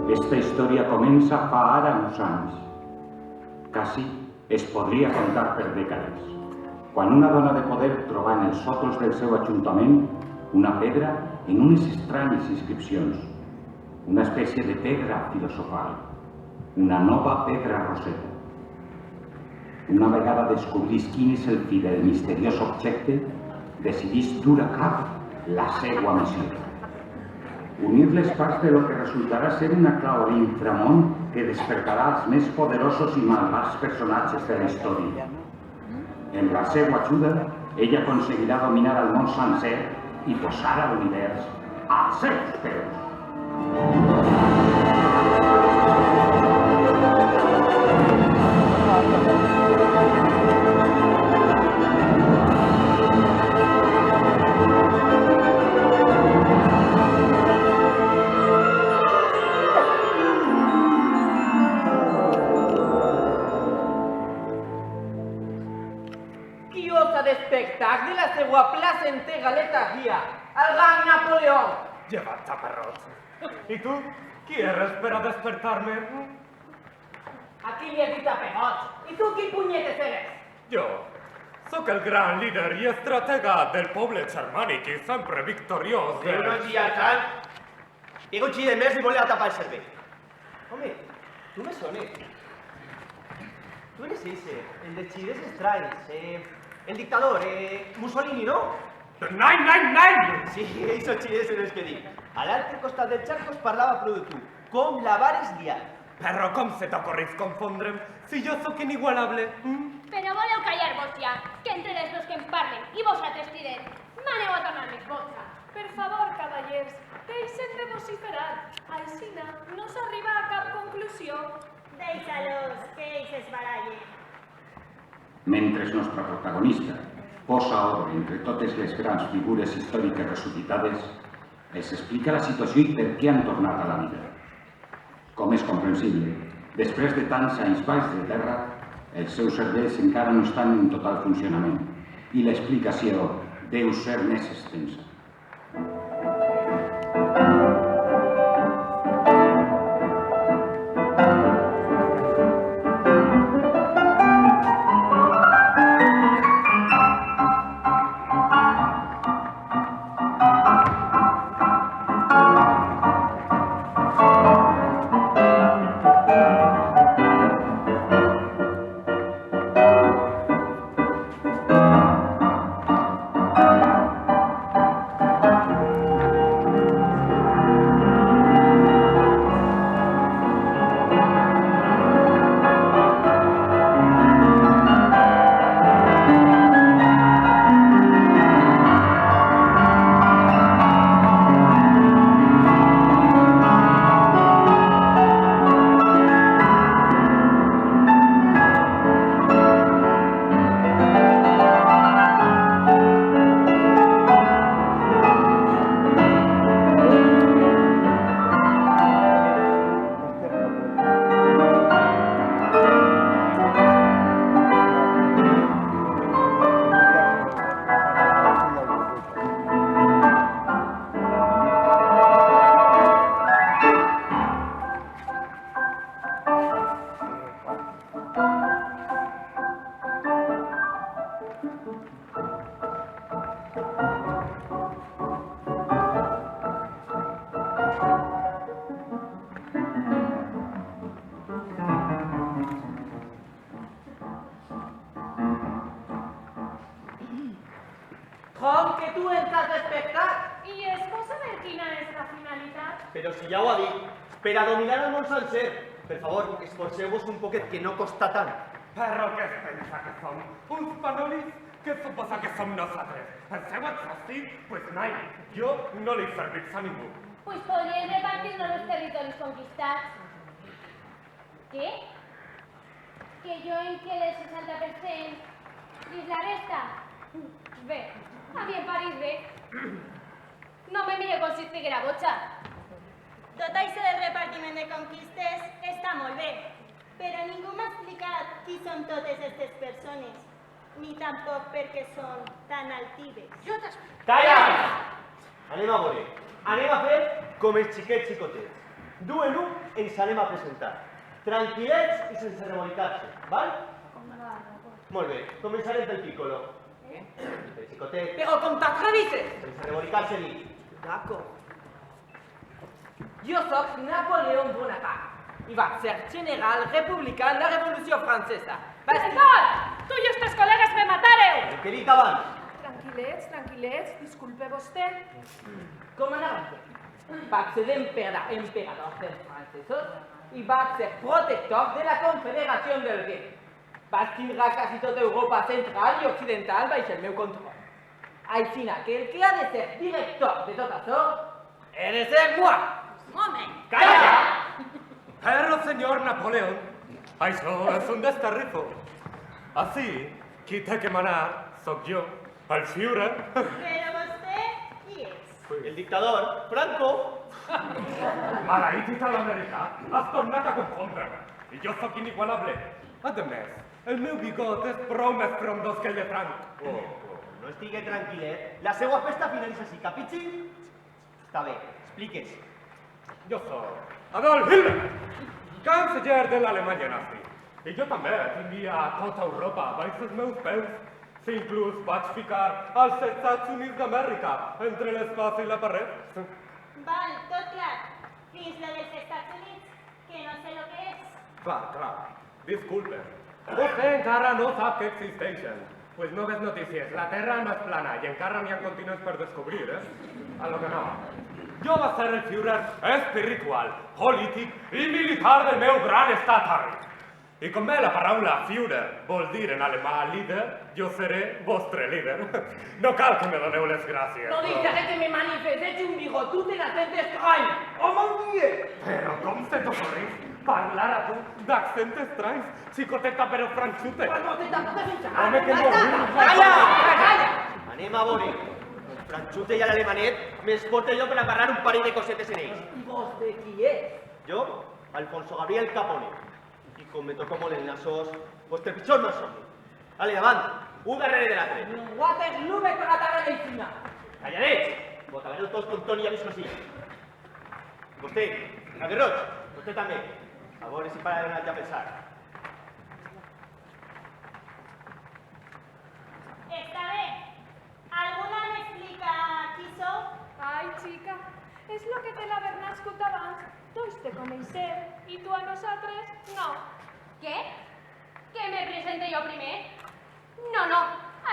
Esta història comença fa ara uns anys. Quasi es podria contar per dècades. Quan una dona de poder trobà en els sòcols del seu ajuntament una pedra en unes estranyes inscripcions, una espècie de pedra filosofal, una nova pedra roseta. Una vegada descobrís quin és el fi del misteriós objecte, decidís dur a cap la seva missió. Unir les parts de lo que resultarà ser una clau a l'inframón que despertarà els més poderosos i malvats personatges de la història. Amb la seva ajuda, ella aconseguirà dominar el món sencer i posar a l'univers als seus peus. D'espectacle de la seva placentera letargia, el gran Napoleón. Llevat, taparrot. ¿Y tú? ¿Qui eres per a despertar-me? Aquí li he dit a Pegot. I tu qui punyetes eres? Jo sóc el gran líder i estratega del poble germànic i sempre victoriós. Déu no ens hi ha tant. I un xí de més li volia tapar el cervell. Home, tu me sones. Tu eres ese, el de xides estranys, el dictador, Mussolini, ¿no? Nein! Sí, esos xides són els que dic. A l'altre costat del xarco es parlava prou de tu. Com la vares liar. Però com se t'ocorreix confondre'm si jo sóc inigualable? Però voleu callar-vos ja, que entre les dos que em parlen i vosaltres tireu. M'aneu a tornar més boja. Per favor, cavallers, deixen de vociferar. Aixina no s'arriba a cap conclusió. Deixa-los, que ells es barallen. Mentre nostra protagonista posa ordre entre totes les grans figures històriques ressuscitades, els explica la situació i per què han tornat a la vida. Com és comprensible, després de tants anys baix de terra, els seus cervells encara no estan en total funcionament i l'explicació deu ser més extensa. Com que tu ens has despertat? I es pot saber quina és la finalitat? Però si ja ho ha dit, per a dominar el món sencer. Per favor, esforceu-vos un poquet, que no costa tant. Però què es pensa que som? Uns panolis? Què suposa que som nosaltres? Penseu exhaustir? Pues nai, jo no li serveix a ningú. Pues podríem repartir-nos els territoris conquistats. Què? Que jo em quede el 60% i la resta? Bé, a mi em pareix bé. No me mire com si estiguera boja. Tot això del repartiment de conquistes està molt bé, però ningú m'ha explicat qui són totes aquestes persones, ni tampoc per què són tan altives. Jo t'explico. Calla! Anem a veure. Anem a fer com els xiquets xicotets. Duenu ens anem a presentar. Tranquil·lets i sense rebolicar-se, val? Molt bé, començarem pel Piccolo. El xicotet, Pero com t'atrevises? sense rebolicar-se dit. D'acord. Jo soc Napoleón Bonaparte i vaig ser general republicà en la Revolució Francesa. Señor, tu i estos col·legues me matareu! El que he dit abans. Tranquil·lets, disculpe vostè. Com anàvem fent? Vaig ser emperador dels francesos i vaig ser protector de la Confederació del Rei. Vaig tindre quasi tota Europa central i occidental baix el meu control. Així que el que ha de ser director de tot això he de ser moi. Moment. Calla! Pero, señor Napoleón, eso es un destarrifo. Así, qui té que manar soc jo, el Führer. Però vostè qui és? El dictador, Franco. Maleït italoamericà, has tornat a confondre'm. I jo sóc inigualable. A més, el meu bigot és prou més frondós que el de Frank. No estigui tranquil·let. La seva festa finalitza així, capitxi? Està bé, expliques. Jo soc Adolf Hitler, canceller de l'Alemanya nazi. I jo també tenia tota Europa baix els meus peus. Si inclús vaig ficar als Estats Units d'Amèrica entre l'espasa i la paret. Val, tot clar. Fins lo dels Estats Units, que no sé lo que és. Clar. Disculpe. Vostè encara no sap que existeixen. Pues no ves notícies. La Terra no és plana i encara n'hi ha continents per descobrir, A lo que no. Jo va ser el Führer espiritual, polític i militar del meu gran estat Harry. I com bé la paraula Führer vol dir en alemà líder, jo seré vostre líder. No cal que me doneu les gràcies. No deixaré que me manifestes un bigotut en accent estrany. Oh, mon Dieu! Però com se t'ocorreix parlar a tu d'accent estrany, xicoteta però franxute? Cuando te tapas un chaval. Home, que no. Calla! Anem a veure. El franxute i l'alemanet me'ls porto jo per agarrar un parell de cosetes en ells. I vostè qui és? Jo, Alfonso Gabriel Capone. I com me tocó molt els nassos, pues per pitjor no som. Ale, davant, un darrere de l'altre. Un Waterloo me tratarà d'eixina. Calladets! Vos acabareu tots com Toni i Aviscosí. Vostè, Aguerroig, vostè també. A veure si para de donar ja a pensar. Està bé. Alguna m'explica qui sou? Ai, xica, és lo que té l'haver nascut abans. Tots te coneixem i tu a nosaltres no. Què? Que me presente jo primer? No,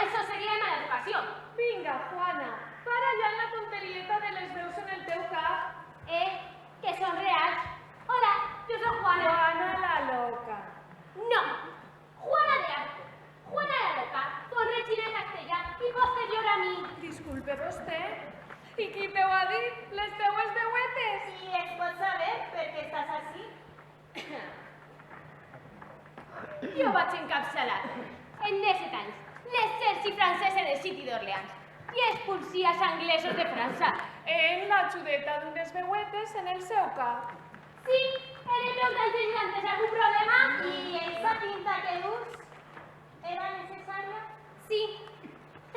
això seria mala educació. Vinga, Juana, para ja en la tonterieta de les veus en el teu cap. Que són reals. Hola, jo soc Juana. Juana la loca. No, Juana de Arco. Juana la loca, con rechina castellà i posterior a mi. Disculpe vostè. I qui te ho ha dit? Les teues veuetes? I es pot saber per què estàs així? Jo vaig encapçalar, en 17 anys, l'exèrcit francès del City d'Orleans i els policies anglesos de França. En la xudeta d'unes veuetes en el seu cap. Sí, eren meus ensenyantes, algun problema? I esa pinta que dus era necessària? Sí,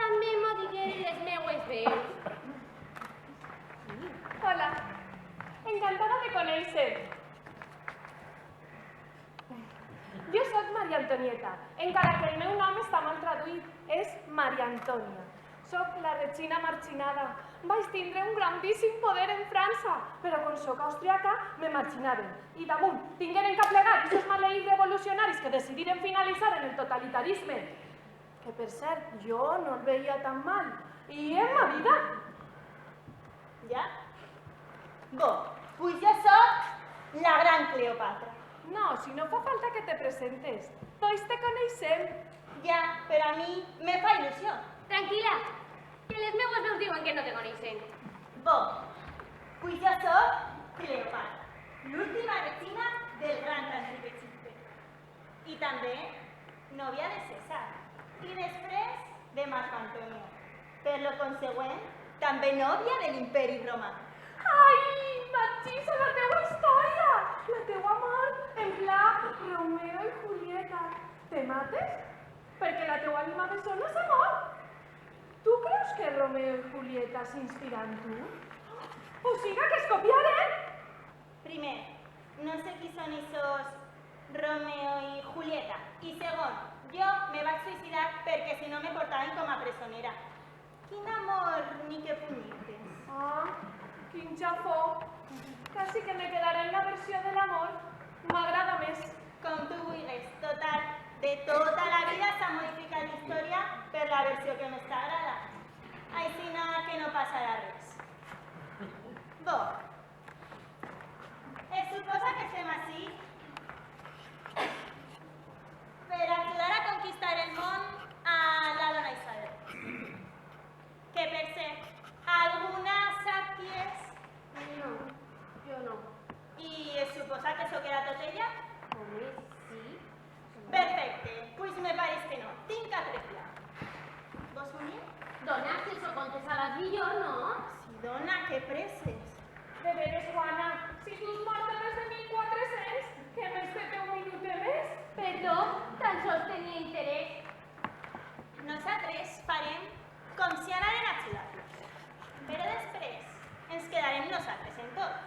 també m'ho digueren les meues veus. Hola, encantada de conèixer. Jo soc Maria Antonieta, encara que el meu nom està mal traduït. És Maria Antònia. Soc la Regina Marchinada. Vaig tindre un grandíssim poder en França, però quan soc austriaca me marxinaven. I damunt tingueren que plegar aquests maleïts revolucionaris que decidiren finalitzar en el totalitarisme. Que per cert, jo no el veia tan mal. I en ma vida. Ja? Bo, pues jo soc la gran Cleopatra. No, si no fa falta que te presentes. Tots te coneixem. Ja, però a mi me fa il·lusió. Tranquil·la, que les meues veus diuen que no te coneixen. Bo, pues jo soc Cleopatra, l'última regina del gran Principe. I també nòvia de César. I després de Marc Antonio. Per lo consegüent, també nòvia de l'imperi romà. Ai, Machisa, la teua història! La teua mort en pla Romeo i Julieta. Te mates? Perquè la teua ànima de sol no s'ha mort. Tu creus que Romeo i Julieta s'inspira en tu? O siga que es copiaren? primer, no sé qui són esos Romeo i Julieta. I segon, jo me vaig suïcidar perquè si no me portaven com a presonera. Quin amor ni que punyetes. Ah, quin xafó. Quasi que me quedaré en la versió de l'amor. M'agrada més. Com tu vulguis. Total, de tota la vida s'ha modificat la història per la versió que més t'agrada. Així que no passarà res. Bo, es suposa que estem ací per ajudar a conquistar el món a la dona Isabel. Que per cert, alguna sap qui és? No, jo no. I es suposa que això era tot ella? Home, sí. Perfecte, pues me pareix que no. Tinc altre pla. Vos unir? Dona, si s'ho contestaràs millor, no? Sí, dona, que presses. De veres, Juana, si tu has mort des de 1400, que més te té un minut més? Perdó, tan sols tenia interès. Nosaltres farem com si anaren a ajudar-los. Però després ens quedarem nosaltres en tot.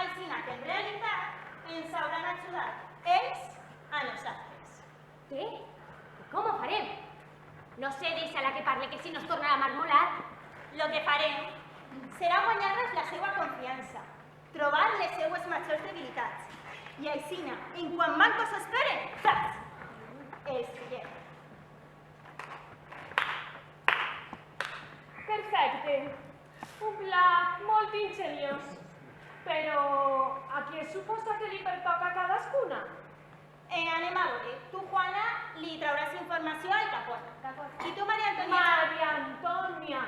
Així que en realitat ens hauran ajudat ells a nosaltres. Què? Com ho farem? No sé, deixa-la que parle, que si no es tornarà a marmolar. Lo que farem serà guanyar-nos la seva confiança, trobar les seues majors debilitats. I així, en quan manco s'ho esperen, saps? Els pillem. Perfecte. Un pla molt ingeniós. Però a qui es suposa que li pertoca a cadascuna? Anem a veure. Tu, Juana, li trauràs informació al Capón. I tu, Maria Antònia... Maria Antònia.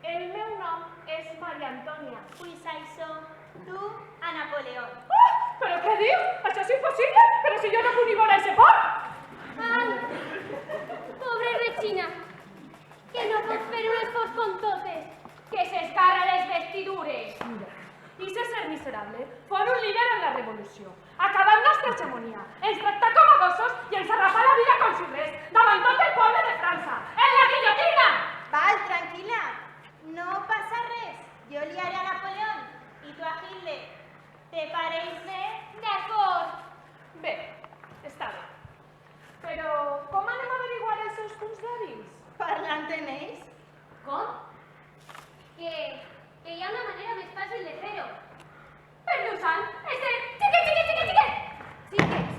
El meu nom és Maria Antònia. Pues això, tu, a Napoleón. Ah! Però què diu? Això és impossible! Però si jo no puc ni veure ese port! Ai, pobre Regina, que no pot fer un esforç con totes, que s'escarra les vestidures. Mira, i ser miserable fou un líder en la revolució. Acabant nostra hegemonia, ens tractà com a gossos i ens arrapà la vida com si res, davant tot el poble de França. En la guillotina! Val, tranquil·la. No passa res. Jo li haré a Napoleón i tu a Hitler. Te pareix bé? D'acord. Bé, està bé. Però com anem a averiguar els seus punts dèbils? Parlant en ells? Com? Que hi ha una manera més fàcil de fer-ho. Per-nos-en, Xiquets!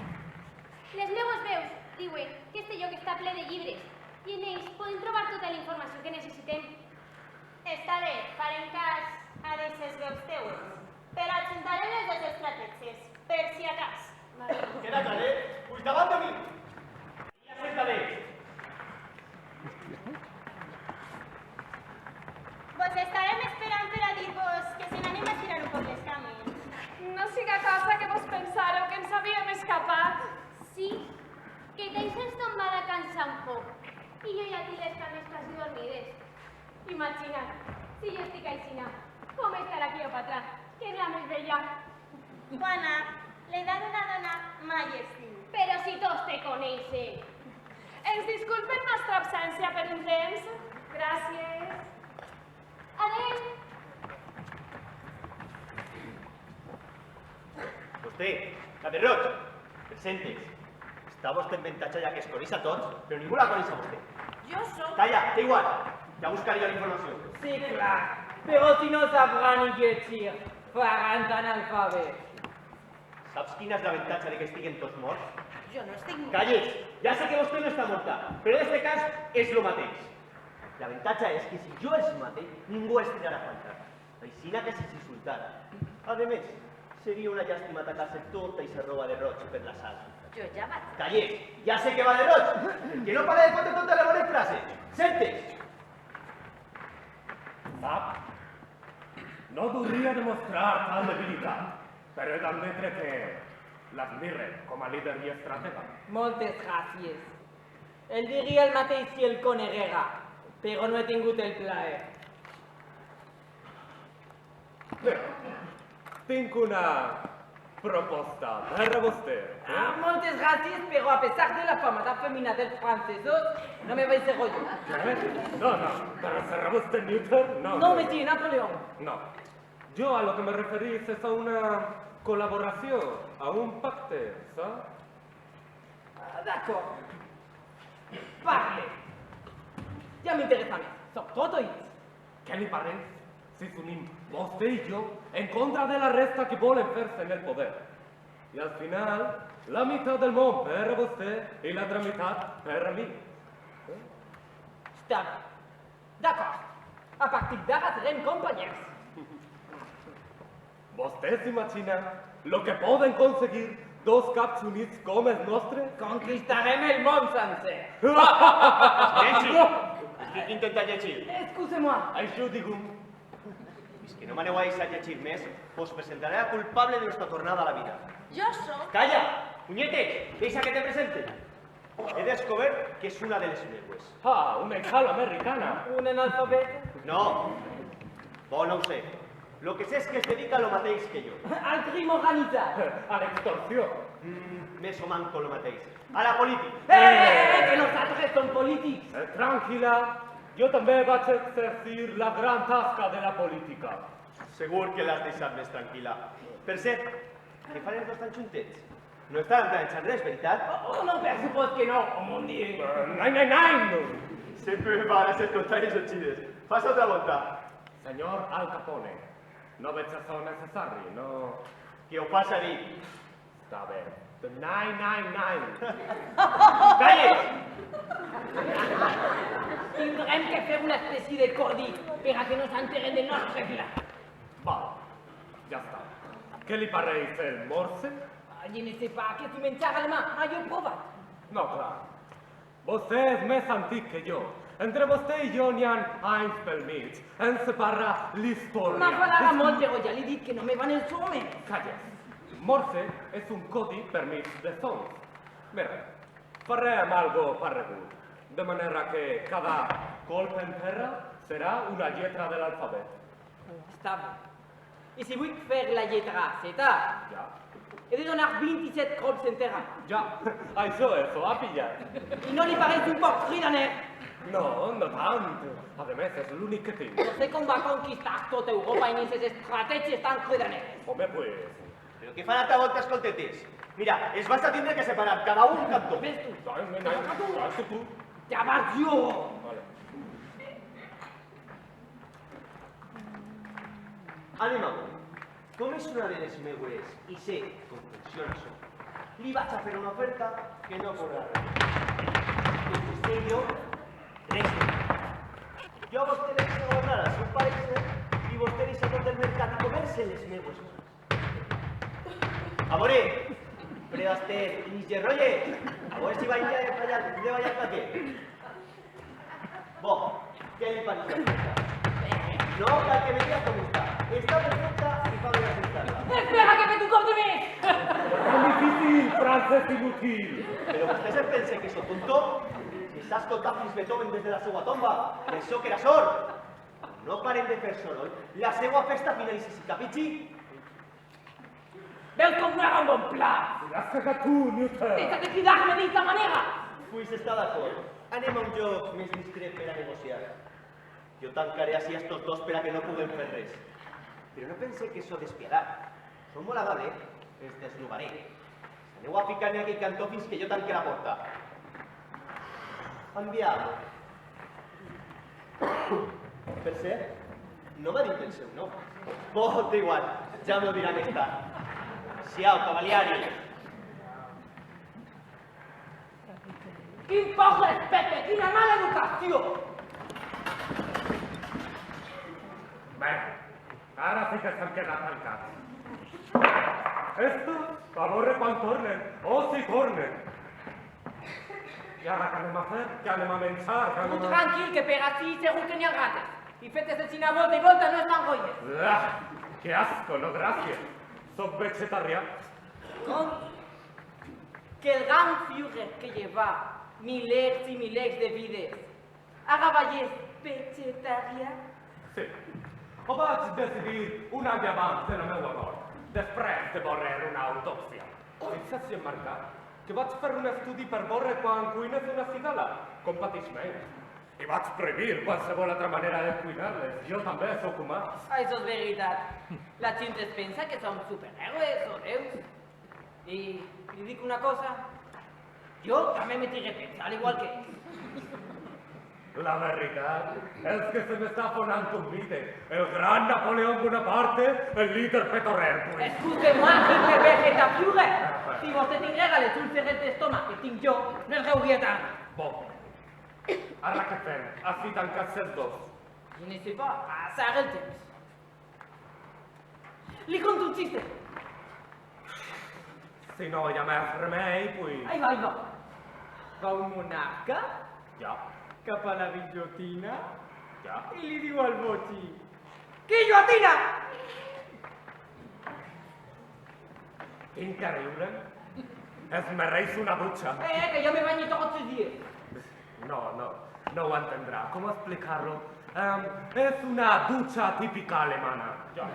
Les meues veus diuen que este lloc està ple de llibres i en ells podem trobar tota la informació que necessitem. Està bé, farem cas a aquestes veus teues. Però ajuntarem les dues estratègies, per si a cas. Queda clar, Pues davant de mi. Ja senta bé. Vos estarem esperant per a dir-vos que se n'anem a tirar un poc les cames. no siga cosa que vos pensàreu que ens havíem escapat. Sí, que deixes tombada cansar un poc i jo ja tinc les cames quasi dormides. Imagina't, si jo estic aixina, com estarà Cleopatra, que és la més bella. Juana, l'edat d'una dona mai és diu. Però si tots te coneixen. Ens disculpen nostra absència per un temps. Gràcies. Adéu. Vostè, la de roig, presentes. Està vostè en avantatge ja que es coneix a tots, però ningú la coneix a vostè. Jo soc... Calla, té igual. Ja buscaré jo la informació. Sí, clar. Però si no sabrà ni llegir, faran analfabet. Saps quin és l'avantatge de que estiguen tots morts? Jo no estic... Calles, ja sé que vostè no està morta, però en aquest cas és el mateix. L'avantatge és que si jo els mate, ningú els tirarà a faltar. Aixina que se'ls insultara. A més, seria una llàstima atacar-se tota i se roba de roig per la sala. Jo ja vaig... Calles, ja sé que va de roig, que no para de fotre totes les bones frases. Sentes? Sap? No podria demostrar tal debilitat, però he d'admetre que l'admire com a líder i estratega. Moltes gràcies. El diria el mateix si el coneguera, però no he tingut el plaer. Bé, tinc una proposta per a vostè. Moltes gràcies, però a pesar de la fama tan femina dels francesos, no me vais a rollo. Què? No, però serà vostè Newton? No. No me tiene Napoleón. No. Yo a lo que me referís es a una col·laboració, a un pacte, saps? D'accord. Parle. Ja m'interessa més. Soc tot oïts. Què li pareix si s'unim vostè i jo en contra de la resta que volen fer-se en el poder? I al final, la meitat del món per a vostè i l'altra meitat per a mi. Està bé. D'acord. A partir d'ara serem companys. Vostè s'imagina lo que poden aconseguir dos caps units com els nostres? Conquistarem el món sencer. Silenci! Estic intentant llegir. Excusez-moi. Això digo. És que no m'aneu a deixar llegir més, us presentaré a culpable de nuestra tornada a la vida. Jo soc... ¡Calla! ¡Puñete! ¡Deixa que te presente! He descobert que és una de les meves. Ah, una escala americana. Un analfabet. No, bo no ho sé. Lo que sé és que es dedica a lo mateix que jo. Al crim organitzat. A l'extorsió. Més o manco lo mateix. A la política. Que nosaltres som polítics. Tranquil·la, jo també vaig exercir la gran tasca de la política. Segur que l'has deixat més tranquil·la. Per cert, què fan els dos tan juntets? No estaran planejant res, veritat? Oh, no, per supòs que no, oh mon Dieu. Nein! Sempre me van a ser contraris o xides. Fas otra volta. Senyor Al Capone, no veig això necessari, no... Què ho passa a dir? Està bé. Nein. Calles! Tindrem que fer una espècie de codi per a que no s'enteren del nostre pla. Val, ja està. Què li pareix el morse? Je ne sais pas, que tu menjar alemà, jo he provat. No, clar. Vostè és més antic que jo. Entre vostè i jo n'hi ha anys pel mig. Ens separa l'història. M'afadarà molt, però ja li he dit que no me van els homes. Calles. Morse és un codi per mig de sons. Mira, farem algo paregut. De manera que cada colp en terra serà una lletra de l'alfabet. Està bé. I si vull fer la lletra Z, Ja. he de donar 27 cops en terra. Ja, això ho ha pillat. I no li pareix un poc cridaner? No, no tant. A més, és l'únic que tinc. No sé com va conquistar tota Europa en aquestes estratègies tan cridaneres. Home, pues... Però què fan altra volta, escoltetes? Mira, es vas a tindre que separar cada un cantó. Ves tu? Tu. Ja vas jo! Vale. Anem a veure. Com és una de les meues i sé com funciona això, li vaig a fer una oferta que no correrà res. Que vostè i jo, res de res. Jo a vostè li deixo governar al seu país i vostè deixa tot el mercat i comer-se les meues coses. A veure, però vostè, ni se rolle, a veure si va a de ballar paquet. Bo, què li pareix l'oferta? No cal que me diga com està. Està perfecta i fa bé aceptar-la. Espera que fet un cop de més! És difícil, francès inútil. Però vostè se pensa que sóc tonto? Que s'ha escoltat fins Beethoven des de la seva tomba? I això que era sort? No parem de fer soroll. La seva festa finalitzi, si capitxi? Veus com no era un bon pla? L'has cagat tu, Newton. Deixa de cridar-me d'aquesta manera! Pues està d'acord. Anem a un joc més discret per a negociar. Jo tancaré així estos dos per a que no puguem fer res. Però no pense que això despiadat. Som molt amable, els desnubaré. Aneu a ficar-me a aquell cantó fins que jo tanque la porta. Enviado. Per cert, no m'ha dit el seu nom. Molt igual, ja m'ho dirà més tard. Siau, cavaliari. Quin poc respecte, quina mala educació! Bé, ara sí que s'han quedat tancats. Estos, a veure quan tornen, o si tornen. I ara què anem a fer? Què anem a menjar? Què Tu anem a... tranquil, que per així segur que n'hi ha rates. I fetes el cine volta i volta no estan golles. Ah, que asco, no gràcies. Soc vegetarià. Com que el gran Führer que lleva milers i milers de vides ara veiés vegetarià? Sí. Ho vaig decidir un any abans de la meva mort, després de veure una autòpsia. Fixa't si hem marcat que vaig fer un estudi per veure quan cuines una cigala, com pateix menys. I vaig prohibir qualsevol altra manera de cuidar-les. Jo també sóc humà. Això és veritat. La gent es pensa que som superhéroes o déus. I li dic una cosa, jo també me tiré pets, al igual que ells. La veritat és que se m'està fonant un mite. El gran Napoleón Bonaparte, el líder petorrer. Excusez-moi, Hitler vegeta Führer. Si vostè tinguera les úlceres d'estómac que tinc jo, no es reuria tant. Bon. Ara què fem? Així tancats els dos. Je ne sais pas, passar el temps. Li conto un xiste. Si no hi ha més remei, pues... Ahí va, ahí va. Va un monarca Ja, cap a la guillotina ja. i li diu al botxí: guillotina! Tinc que riure? Es mereix una dutxa. Que jo me baño tots els dies. No ho entendrà. Com explicar-lo? És una dutxa típica alemana. Ja.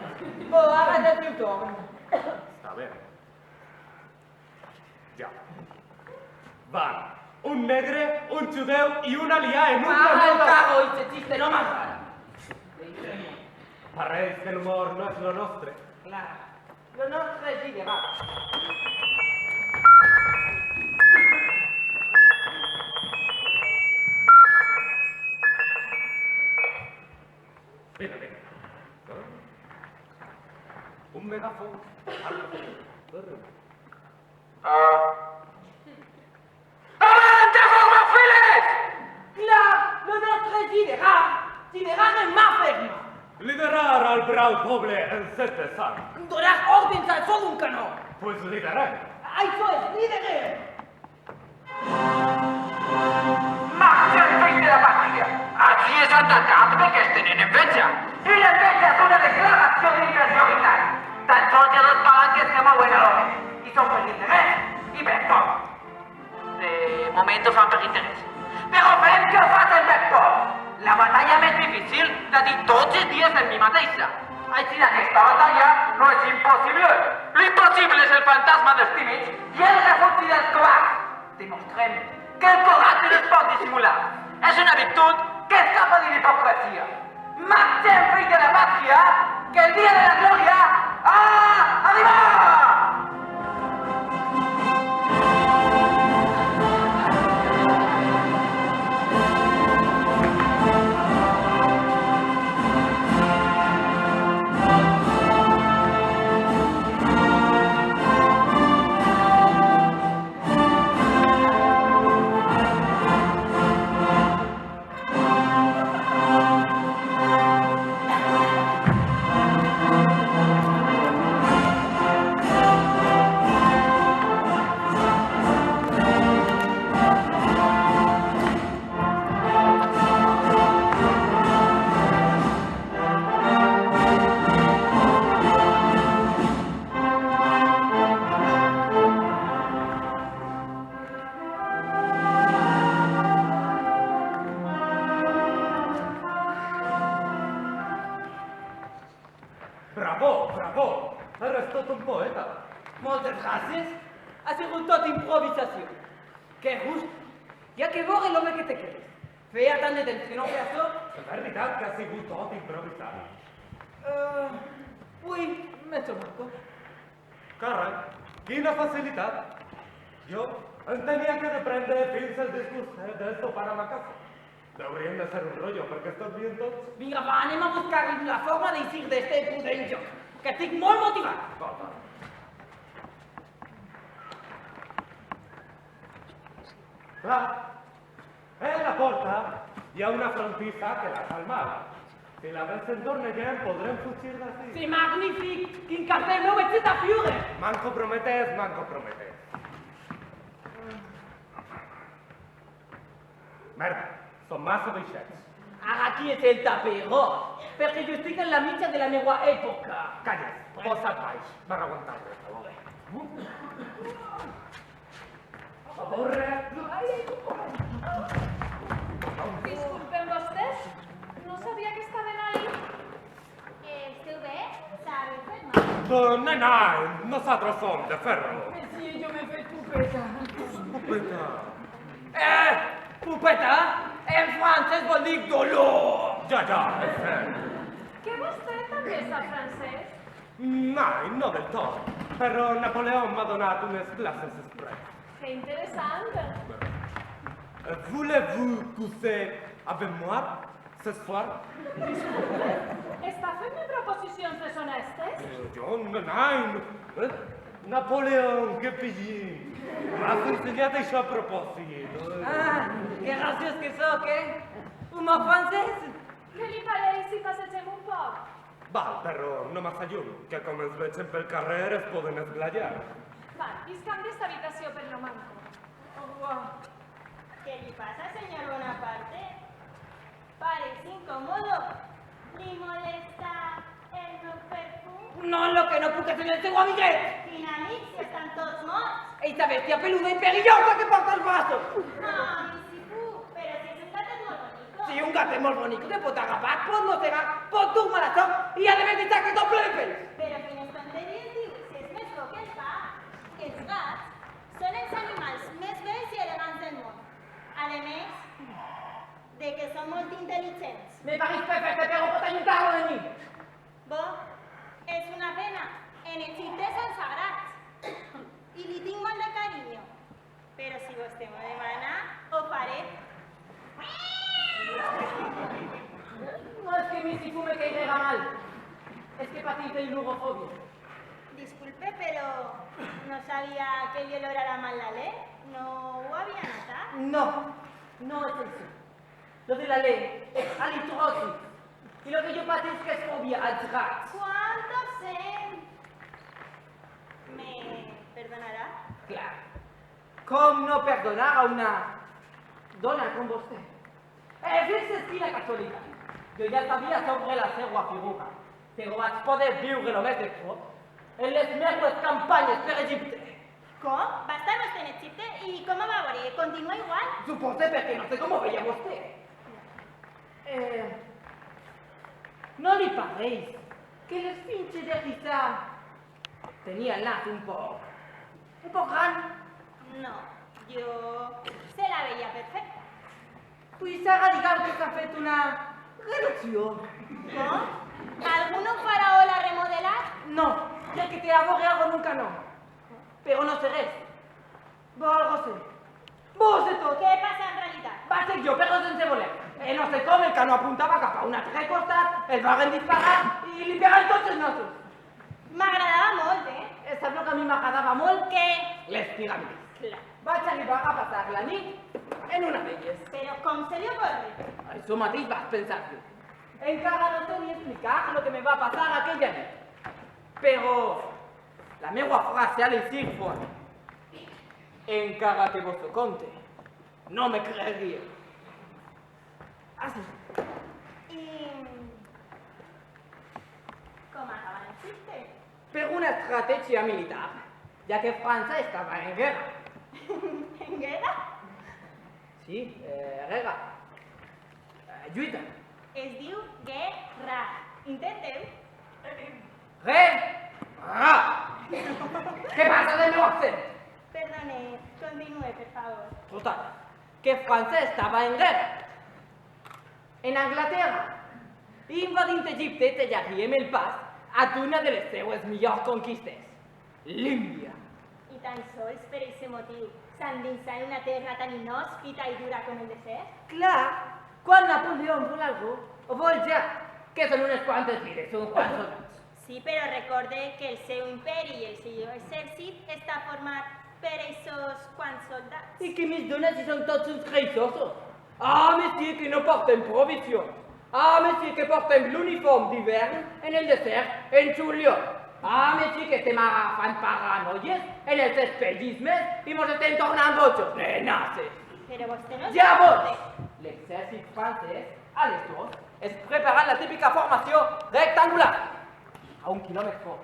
Oh, ara és el teu torn. Està bé. Ja. Van. Un negre, un judeu i un alià en un Ah, el planeta. cago, ese chiste no m'agrada. Pareix que l'humor no és lo nostre. Clar, lo nostre és il·legal. Vinga. Un megàfon. Clar, lo nostre és il·legal. Liderar en mà ferma. Liderar al brau poble en set de sang. Donar ordens al so d'un canó. Pues liderem. Això és liderar. Marchen fill de la patria! Així és atacat perquè es tenen enveja. I l'enveja és una declaració d'inferioritat. Tan sols hi ha dos palanques que mouen a l'home. I són per l'interès i per poc. De moment ho fan per interès. Però fem que ho facin per poc. La batalla més difícil la dic tots els dies en mi mateixa. Així aquesta batalla no és impossible. L'impossible és el fantasma dels tímids i el refugi dels covards. Demostrem que el coratge no es pot dissimular. És una virtut que escapa de l'hipocresia. Marxem, fill de la pàtria, que el dia de la glòria ha arribat! Bravo! Eres tot un poeta. Moltes gràcies. Ha sigut tot improvisació. Que gust. Ja que veure l'home que te creus. Feia tant de temps que no feia això. És veritat que ha sigut tot improvisat. Ui, m'he marco. Carai, quina facilitat. Jo em tenia que reprendre fins el discurs del sopar a ma casa. Hauríem de ser un rotllo, perquè estos bien tots. Vinga, va, anem a buscar la forma d'eixir d'este pudent joc, que estic molt motivat. Cosa. Clar, en la porta hi ha una frontissa que la calma. Si la desentornegem, podrem fugir d'ací. Sí, magnífic! Quin cafè meu ets a Führer! Me'n comprometes. Merda, són massa baixets. Ara aquí és el taperot, perquè jo estic en la mitja de la meva època. Calla, posa't baix, per aguantar-ho. Aborre! Disculpen vostès, no sabia que estaven ahí. Esteu bé? S'ha enfermat? Nena, nosaltres som de ferro. Sí, jo m'he fet pupeta. Pupeta. Pupeta? Em francès vol dir dolor. Ja, és cert. Que vostè també sap francès? Mai, no del tot. Però Napoleó m'ha donat unes classes express. Que interessant. Voulez-vous coucher avec moi ce soir? Està fent-me proposicions deshonestes? Jo, nein. Napoleó, que pillín. M'has ensenyat això a propòsit. Ah, que graciós que sóc, Humor francès. Què li pareix si passegem un poc? Val, però no massa lluny, que com ens vegem pel carrer es poden esglaiar. Va, viscam d'esta habitació per lo manco. Au revoir. ¿Qué le pasa, señor Bonaparte? Parece incómodo. ¿Le molesta el no perfume? No, lo que no puc és en el seu amiguet. Quin amics, si estan tots morts. Esta bestia peluda y perillosa que porta els braços. Ah, mi sipú, però si és un gatet molt bonico. Sí, un gatet molt bonic que pot agafar, pot mossegar, pot dur-me la soc i ha de veritat que tot ple de pèls. Però quines tonteries diu, si és més bo que el pa. Els gats són els animals més bells i elegants del món. A més, de que són molt intel·ligents. Me pareix perfecte, però pot ajuntar-lo de mi. Bo, és una pena. En Egipte són sagrats. I li tinc molt de carinyo. Però si vostè m'ho demana, ho faré. No és que mi si fume caiguera mal. És que patís de lurofòbia. Disculpe, però no sabia que li olorara mal la ley. No ho havia notat. No, no es eso. Lo de la ley es alitrosis. Y lo que yo padezco es fobia als gats. ¿Cuánto sé? ¿Me perdonarà? Clar. Com no perdonar a una dona com vostè? Fixa't quina casualitat. Jo ja sabia sobre la seva figura, però vaig poder viure-lo més de prop en les meves campanyes per Egipte. Com? Va estar vostè en Egipte i com ho va veure? Continua igual? Supose perquè no sé com ho veia vostè. ¿No le parece que el esfinge de Giza tenía el nas un poco grande? No, jo se la veia perfecta. Pues ara diguem que s'ha fet una reducció. Com? Algun faraó l'ha remodelat? No, ja que te aborre algo nunca no. Però no sé res. Vos algo sé. Vos de tot. Què passa en realitat? Va ser jo, però sense voler. No sé com, el cano apuntava cap a un altre costat, el varen disparar i li peguen tots els nassos. M'agradava molt, Sap el que a mi m'agradava molt? Què? Les piràmides. Clar. Vaig arribar a passar la nit en una d'elles. Però com se li ocorre? Això mateix vas pensar tu. Encara no sé ni explicar lo que me va passar aquella nit. Però la meva frase a l'eixir fue: encara que vos ho conte, no me creeríeu. Así. I... com acaba l'Egipte? Per una estratègia militar, ja que França estava en guerra. En guerra? Sí, guerra. Lluita. Es diu guerra. Intenteu. Guerra! Què passa de meu accent? Perdone, continue, per favor. Total, que França estava en guerra. En Anglaterra. I invadint Egipte tallaríem el pas a una de les seues millors conquistes, l'Índia. I tan sols per aquest motiu s'endinsa en una terra tan inhòspita i dura com el desert? Clar, quan Napoleó vol algo, ho vol ja, que són unes quantes vides, uns quants soldats. Sí, però recorde que el seu imperi i el seu exèrcit està format per aquests quants soldats. I que mis dones si són tots uns greixosos. Ah, monsieur, que no porten provisions. Ah, monsieur, que portem l'uniforme d'hivern en el desert, en juliol. Ah, monsieur, que estem agafant paranoies en els espellismes i mos estem tornant bojos. Nenaces. Però vostè no Llavors, l'exèrcit francès, a les dos, es prepara la típica formació rectangular. A 1 quilòmetre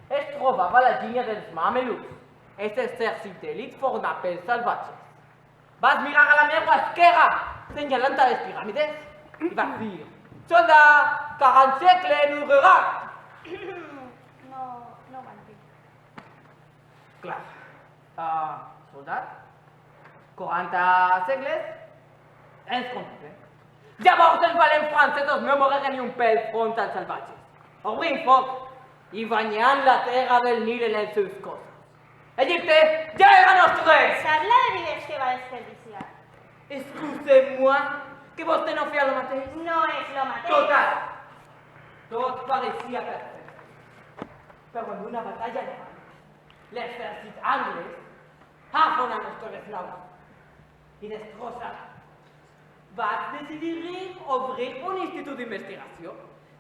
es trobava la línia dels mamelucs, aquest exèrcit d'elit format pels salvatges. Vas mirar a la meva esquerra, senyalant a les piràmides, i vas dir: soldat, 40 segles nous regarde. No ho entenc. Clar. Soldat, 40 segles, ens compte. Llavors els valents francesos no moren ni un pèl front als salvatges, obrint foc i banyant la terra del Nil en els seus cossos. Egipte ja era nostre! Saps la de diners que va desperdiciar? Excusez-moi, que vostè no feia el mateix? No és lo mateix. Total! Tot parecia perfecte. Però en una batalla naval, l'exèrcit anglès afona nostres naus i destrossa. Vaig decidir obrir un institut d'investigació.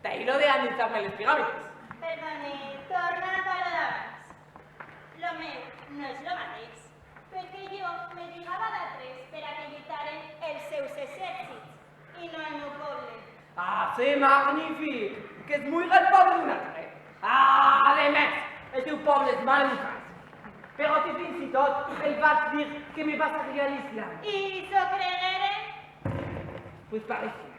D'ahí lo de analitzar-me les piràmides. Perdone, torna a lo d'abans. Lo meu no és lo mateix, perquè jo me lligava d'altres per a que lluitaren els seus exèrcits i no el meu poble. Ah, c'est magnifique! Que és muy el poble d'un altre. Ah, además, el teu poble és mal educat. Però que fins i tot el vaig dir que me passaria a l'Islam. I s'ho cregueren? Pues pareixia.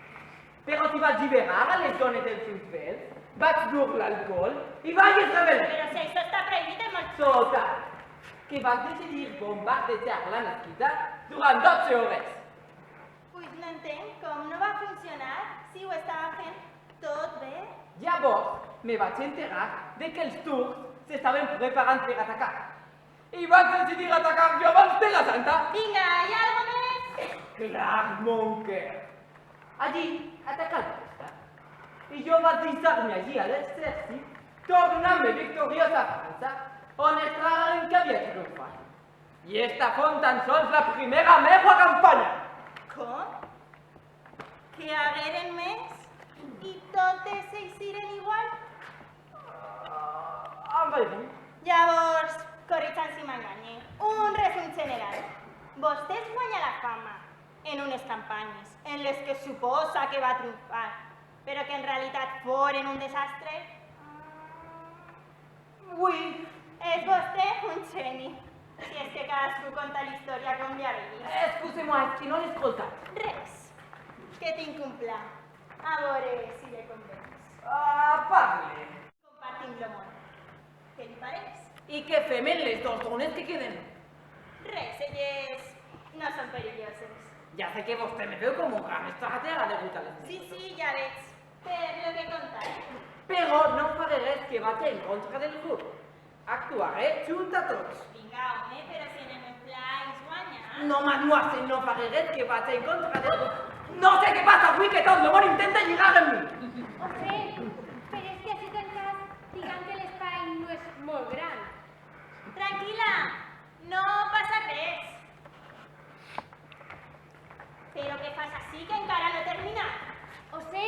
Però si vaig liberar a les dones dels seus vells, vaig dur l'alcohol i vaig rebel·lar. Però si això està prohibit en molts... Total, que vaig decidir bombardejar la mesquita durant 12 hores. Pues no entenc com no va funcionar si ho estava fent tot bé. Llavors, me vaig enterar de que els turcs s'estaven preparant per atacar. I vaig decidir atacar jo abans de la Santa. Vinga, hi ha alguna més? Clar, Monker. Allí, atacar la costa. I jo vaig deixar-me allí a l'exèrcit, tornant-me victoriosa a França, on es tragaren que havia triomfat. I esta fou tan sols la primera meva campanya. Com? Que hagueren més? I totes eixiren igual? Amb el punt. Llavors, corrija'm si m'enganye. Un resum general. Vostès guanya la fama en unes campanyes en les que suposa que va triomfar, però que en realitat foren un desastre? Oui. És vostè un geni. Si és que cadascú conta la història com li ha venit. Excusez-moi, és que no l'he escoltat. Res. Que tinc un pla. A veure si le convenç. Parle. Compartim-lo molt. Què li pareix? I què fem en les dues dones que queden? Res, elles no són perilloses. Ja sé que vostè me veu com un gran estratega degut a les Sí, sí, ja veig. Per lo que contaré. Però no faré res que vagi en contra del grup. Actuaré junt a tots. Vinga, home, però si en el meu pla ens guanya. No, mademoiselle, no faré res que vagi en contra del grup. No sé què passa avui que tot el món intenta lligar amb mi. Ho sé, però és que així en cas, diguem que l'espai no és molt gran. Tranquil·la, no passa res. Però què fas així que encara no he terminat? Ho sé,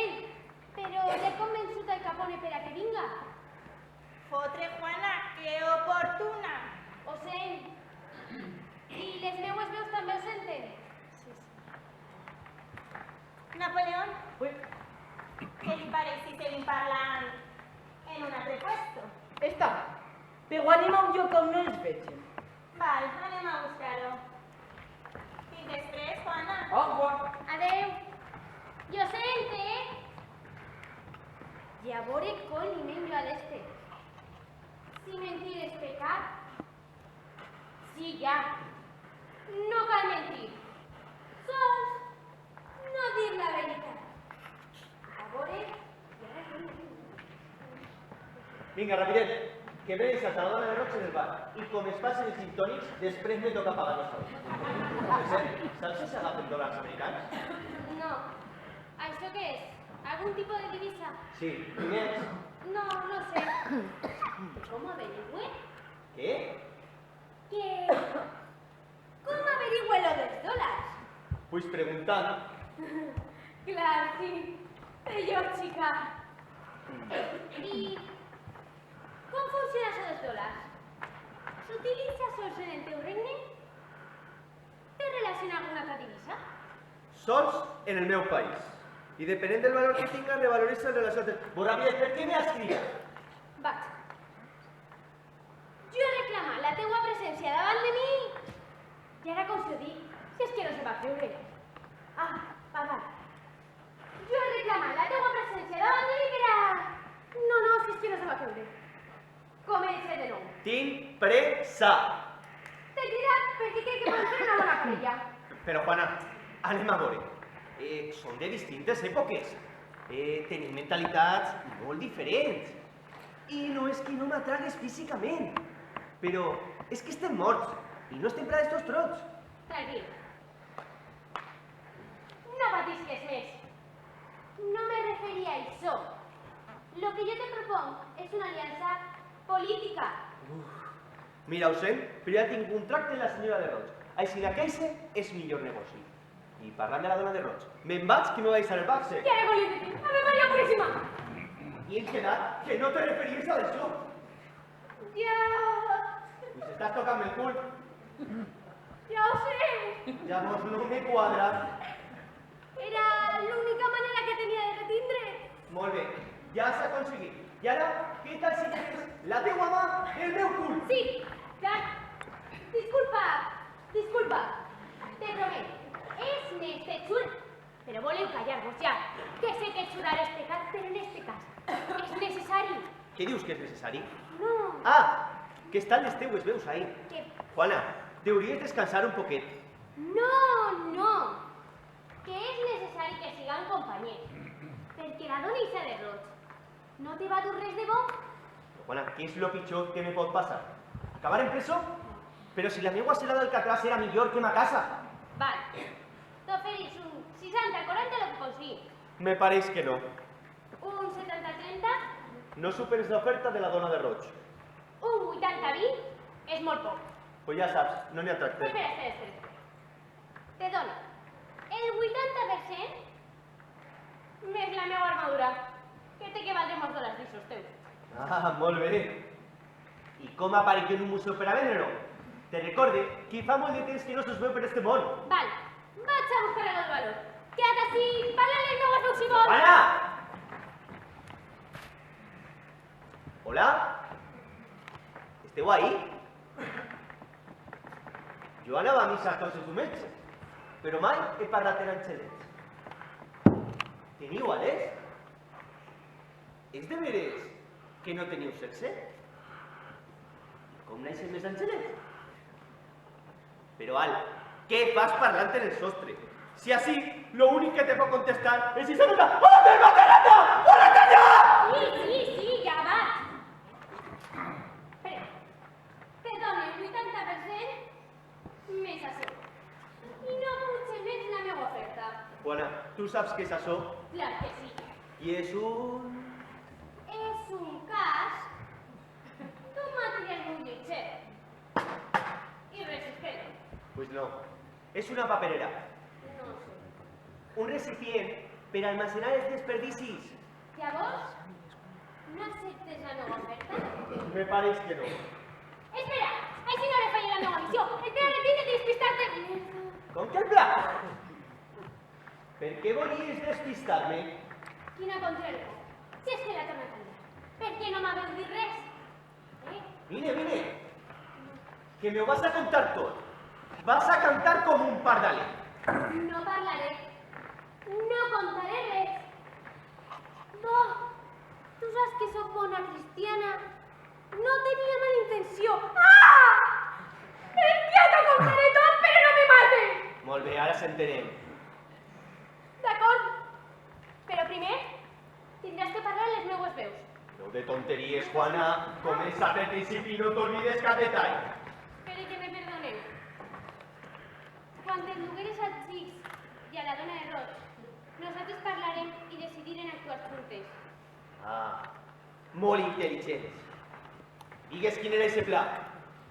però l'he convençut al Capone per a que vinga. Fotre, Juana, que oportuna. Ho sé. I les meues veus també ho senten. Napoleón, Ui, què li pareix si seguim parlant en un altre puesto? està. Però anem a un lloc on no ens vegin. Val, anem a buscar-ho. Fins després, Juana. Au revoir. Adeu. Jo sente. I a veure com li menjo a l'este. Si mentir és pecat, sí, ja. No cal mentir. Sols no dir la veritat. A veure, ja Vinga, rapidet, que ve deixat a la dona de roig en el bar. I com es passen els gintònics, després me toca pagar los sols. Per cert, saps si s'agafen dòlars americans? no. Això què és? Algun tipus de divisa? Sí, diners. No, no sé. Com averigüe? Què? Que... Com averigüe lo dels dòlars? Pues preguntant. Clar, sí. Jo, xica. I com funciona això dels dòlars? S'utilitza sols en el teu regne? Té relació amb alguna altra divisa? Sols en el meu país. I depenent del valor que tinga, revaloritza en relació a... Borraviet, per què m'has cridat? Vaig. Jo he reclamat la teua presència davant de mi. I ara com s'ho dic, si és que no se va creure. Va. Jo he reclamat la teua presència davant de mi per a... No, si és que no se va creure. Comença de nou. Tinc pressa. T'he cridat perquè crec que podem fer una bona parella. Però, Juana, anem a veure. Són de distintes èpoques. Tenim mentalitats molt diferents. I no és que no m'atragues físicament, però és que estem morts i no estem per a estos trots. Tranquil. No patisques més. No me refería a eso. Lo que yo te propongo es una alianza política. Mira, ho sent, però ja tinc un tracte amb la senyora de Roig. Així que aquest és millor negoci. I parlant de la dona de Roig, me'n vaig que me vais al Baxter. ¿Qué hago, Lizzie? ¡Ave María Purísima! I hem quedat que no te referies a això. Ya... Pues estàs tocant el cul. Ya lo sé. Llavors no me quadra. Era l'única manera que tenia de retindre. Molt bé, ja s'ha aconseguit. I ara, què tal si tens la teua mà el meu cul? Sí, Jack. Disculpa. Te prometo. Es necesario. Pero voleu callar-vos ja. Que sé que xurar és pecat, però en este cas és necessari. Què dius que és necessari? No. Ah, que estan les teues veus ahí. Que... Juana, t'hauries descansar un poquet. No. Que és necessari que siguem companys. Perquè la dona Isa de Roig no te va dur res de bo. Juana, què és lo pitjor que me pot passar? Acabar en presó? Però si la meua celada d'Alcatraz era millor que ma casa. Vale. T'oferís un 60-40 lo que consigui. Me pareix que no. Un 70-30, No superes l'oferta de la dona de Roig. un 80-20 és molt poc. Pues ja saps, no n'hi ha tracte. Espera. Te dono el 80% més la meva armadura, que té que valdre molts dòlars d'ixos teus. Ah, molt bé. I com apareix en un museu per a vendre-ho? Te recorde que fa molt de temps que no se'ls veu per este món. Val, vaig a buscar el valor. Queda't així, parla-li el meu veus si vols. Ana! Hola? Esteu ahí? Jo anava a missa tots els diumenges, però mai he parlat en angelets. Teniu ales? És de veres que no teniu sexe? Com naixen les angelets? Però, Al, què fas parlant en el sostre? Si així, lo únic que te pot contestar és si se nota... ¡Oh, me va carata! ¡Hola, calla! Sí, ja vaig. Espera, te dono el 80% més això. I no puig més la meva oferta. Juana, tu saps què és això? Clar que sí. I és un... És un cas d'un material molt lleuger i resistent. Pues no, és una paperera. No sé. Un recipient per almacenar els desperdicis. Llavors, no acceptes la nova oferta? Me pareix que no. Espera, així no li falla la nova missió. Espera, retira de despistar-te. Com que el pla? Per què volies despistar-me? Quina contrarresta. Si és que la torna a canviar. Per què no m'haveu dit res? Vine. Que me ho vas a contar tot. Vas a cantar com un pardaler. No parlaré. No contaré res. No, tu saps que sóc bona cristiana. No tenia mala intenció. Ah! Ja t'ho contaré tot, però no me mates. Molt bé, ara s'entenem. D'acord. Però primer, tindràs que parlar les meues veus. No de tonteries, Juana. Comença pel principi i no t'olvides cap detall. Espero que me perdoneu. Quan et llogueres als xics i a la dona de Roig, nosaltres parlarem i decidirem actuar juntes. Ah, molt intel·ligents. Digues quin era ese pla.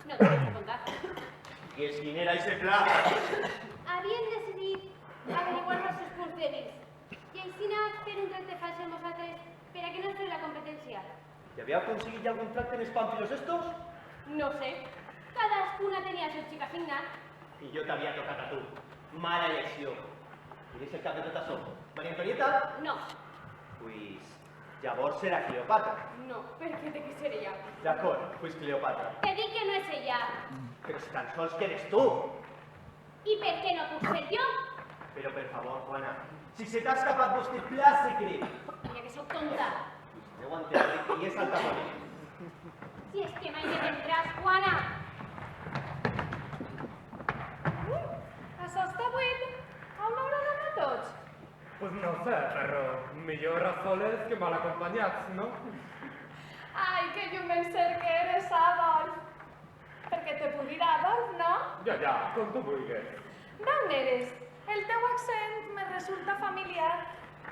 No t'ho vaig a contar. Digues quin era ese pla. Havien decidit averiguar els seus punts dèbils i així fer un tracte fals amb vosaltres per a que no us feu la competència. ¿Te había conseguido ya algún tracte en espánfilos estos? No sé. Cadascuna tenia el seu xic assignat. Y yo te había tocado a tu. Mala elección. ¿Quieres el cap de tot això? María Antonieta? No, Pues, llavors serà Cleopatra. no, perquè té que ser ella. D'acord, pues Cleopatra. Te dic que no és ella. Pero si tan sols que eres tu. I per què no puc ser jo? Pero, per favor, Juana, si se t'ha escapat vostre pla secret, Ja que sóc tonta. pues deu entendre qui és el taponer. Si és que mai me vendràs, Juana. Això està buit. On m'haurà d'anar tots? Pues no sé, però millor a soles que mal acompanyats, no? Ai, que jo pensé que eres Adolf. Perquè te puc dir Adolf, no? Ja, com tu vulguis. D'on eres? El teu accent me resulta familiar.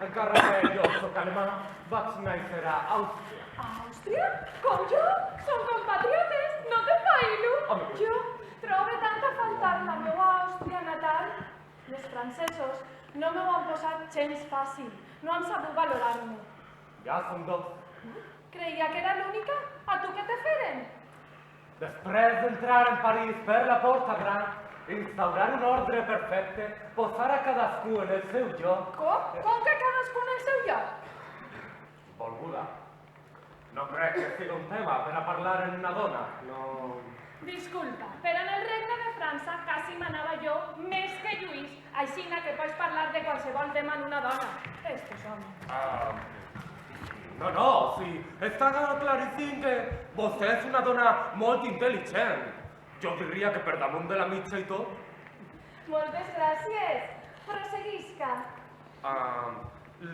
Encara que jo soc alemà, vaig néixer a Àustria. Àustria? Com jo? Som compatriotes, no te failo. Home. Jo trobo tant a faltar la meva Àustria natal. Els francesos no m'ho han posat gens fàcil, no han sabut valorar-me. Ja som dos. Creia que era l'única? A tu què te feren? Després d'entrar en París per la porta gran, instaurar un ordre perfecte, posar a cadascú en el seu lloc... Com? Com que cadascú en el seu lloc? Volguda. No crec que sigui un tema per a parlar en una dona, no... Disculpa, però en el regne de França quasi manava jo més que Lluís, aixina que pots parlar de qualsevol tema en una dona. Estos homes. No, sí, està claríssim que vostè és una dona molt intel·ligent. Jo diria que per damunt de la mitja i tot. Moltes gràcies. Proseguisca.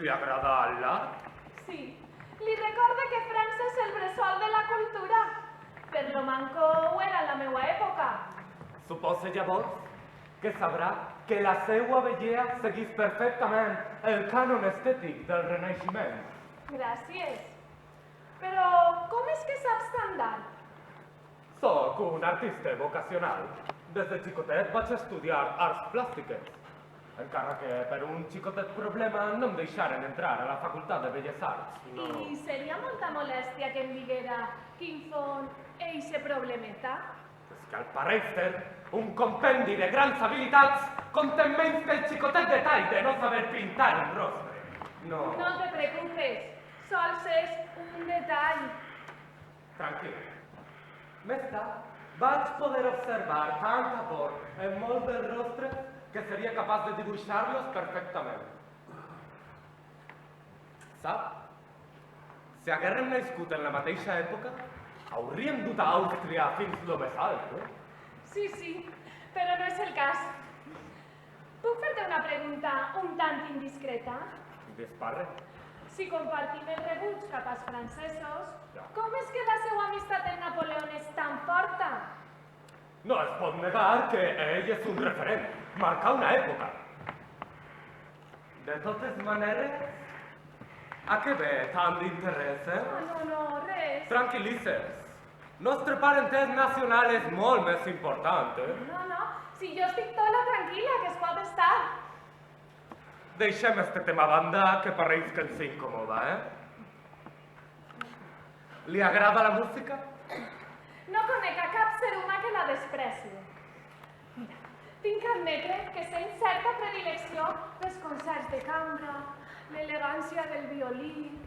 Li agrada l'art? Sí. Li recorde que França és el bressol de la cultura. Per lo manco ho era en la meua època. Supose llavors que sabrà que la seua vellea seguís perfectament el cànon estètic del Renaixement. Gràcies. Però com és que saps tant d'art? Soc un artista vocacional. Des de xicotet vaig estudiar arts plàstiques. Encara que per un xicotet problema no em deixaren entrar a la Facultat de Belles Arts. No. I seria molta molèstia que em diguera quin fon eixe problemeta? És que al parèixer, un compendi de grans habilitats conté menys que el xicotet detall de no saber pintar un rostre. No. No te preocupes, sols és un detall. Tranquil. Més tard, vaig poder observar tant amor en molts dels rostres que seria capaç de dibuixar-los perfectament. Sap? Si haguérem nascut en la mateixa època, hauríem dut a Àustria fins lo més alt, no? Sí, però no és el cas. Puc fer-te una pregunta un tant indiscreta? Disparre. Si compartim el rebuig cap als francesos, Ja. com és que la seva amistat amb Napoleó és tan forta? No es pot negar que ell és un referent, marca una època. De totes maneres, a què ve tant d'interès, eh? No, res. Tranquil·lisses. Nostre parentesc nacional és molt més important, eh? No, si jo estic tota tranquil·la, que es pot estar. Deixem este tema a banda, que pareix que ens incomoda, eh? Li agrada la música? No conec a cap ser humà que la despreci. Mira, tinc que admetre que sent certa predilecció pels concerts de cambra, l'elegància del violí.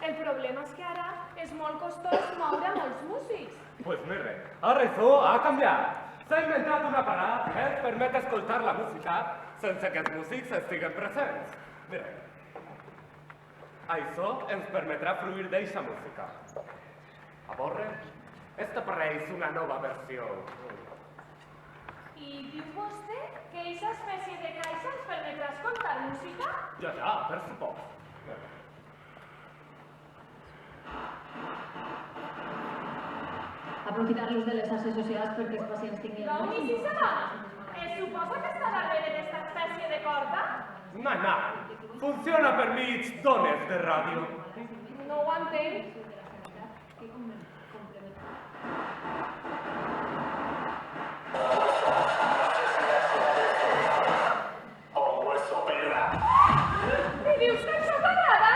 El problema és que ara és molt costós moure molts músics. Pues mire, ara això ha canviat. S'ha inventat un aparat que ens permet escoltar la música sense que els músics estiguen presents. Mira, això ens permetrà fruir d'eixa música. A veure, esta pareix una nova versió. I diu vostè que aquesta espècie de caixa ens permetrà escoltar música? Ja, per supost. Aprofitar-los de les xarxes socials perquè els pacients tinguin... Doncs, i si se dona? Es suposa que està darrere d'esta espècie de corda? No. Funciona per mig d'ones de ràdio. No ho entenc. I dius que això t'agrada?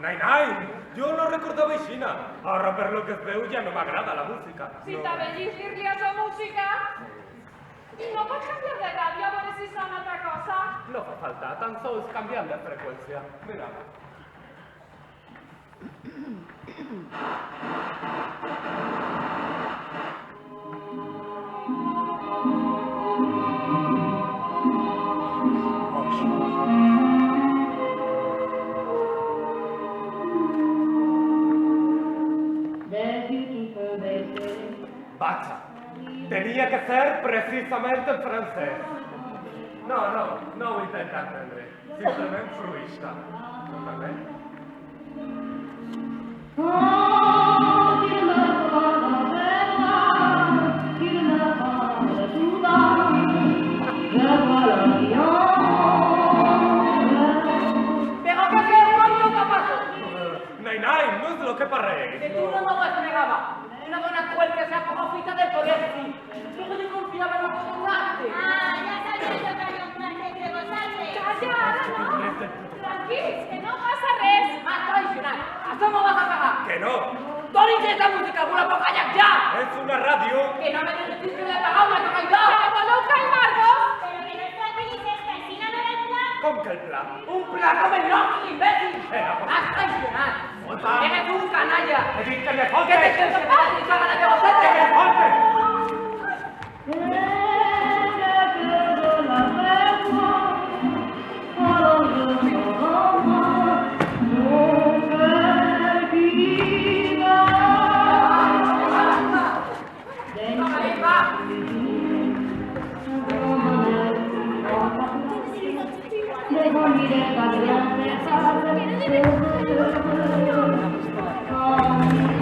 Nai, jo no recordava aixina. Ara, per lo que es veu, ja no m'agrada la música. Si t'avellis dir-li a la música, no pots canviar de ràdio a veure si sona altra cosa? No fa falta, tan sols canviant de freqüència. Mira. Vaja, tenia que ser precisament en francès. No ho intenta entendre. Simplement fruista. Totalment. Pero que se cuánto capaz. Nai, no és lo que pareix. Que tú no me lo esperaba. Una dona cruel que se aprofita del poder, sí. Pero yo confiaba en lo que contaste. Ah, ya sabía yo que había un plan entre vosotros. Calla, ara no. Tranquils, que no passa res. Más tradicional. ¿A eso me vas a pagar? Que no. Doni'ns esta música, alguna poca ya. És una ràdio. Que no me necesites que le he pagado una caridad. Que voleu calmar-vos? Pero que no es tranquilices, que así no era el plan. Com que el pla? Un plan como el Nokia, imbécil. Pues. Has traicionado. Opa. Eres un canalla. He dit que me ¿Qué te folte. crees que me vas a echar ganas de Que me vosotros? folte.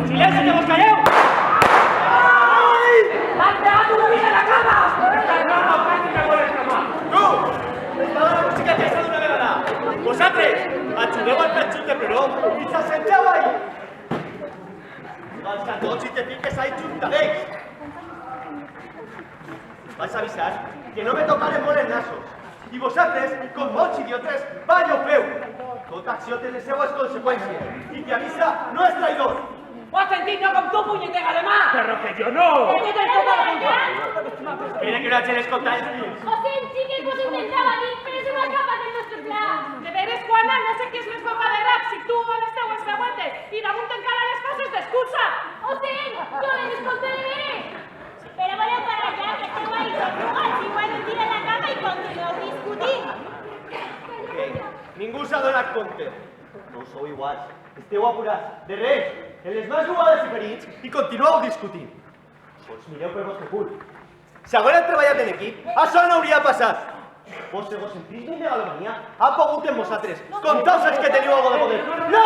¡Silencio, que vos calleu! ¡Has pegado un pis en la cama! No, casi me molesta más. Tu! Estava la música tesa d'una vegada. Vosaltres, ajudeu al petxut de ploró i s'assenteu ahí. Vas a tots i te fiques ahí juntadets. Vas a avisar que no me tocaren molt els nassos. I vosaltres, com bons idiotes, ballo feu. Tota acció té les seues conseqüències. I qui avisa no és traïdor. ¡Ho has sentido con tu puñetera además! Pero que yo no. ¡Que te toca la culpa! Espera que no hagi les contar els fills. O sigui, sí que us ho intentava dir, però és una capa del nostre pla. De veres, Juana, no sé què és més boca de rap, si tu o les teues creuetes, i damunt encara les coses d'excusa. O sigui, jo les escolto de veres. Pero voleu parar ya, que esteu ahí tortugas, igual us tira la cama i continueu discutint. Ningú s'ha donat compte. No sou iguals. Esteu apurats. De res, en les mans jugades i ferits i continueu discutint. Us mireu per vostre cul. Si haguéreu treballat en equip, això no hauria passat. Vos egocentrisme i megalomania ha pogut en vosaltres. Contaos els que teniu algo de poder. No!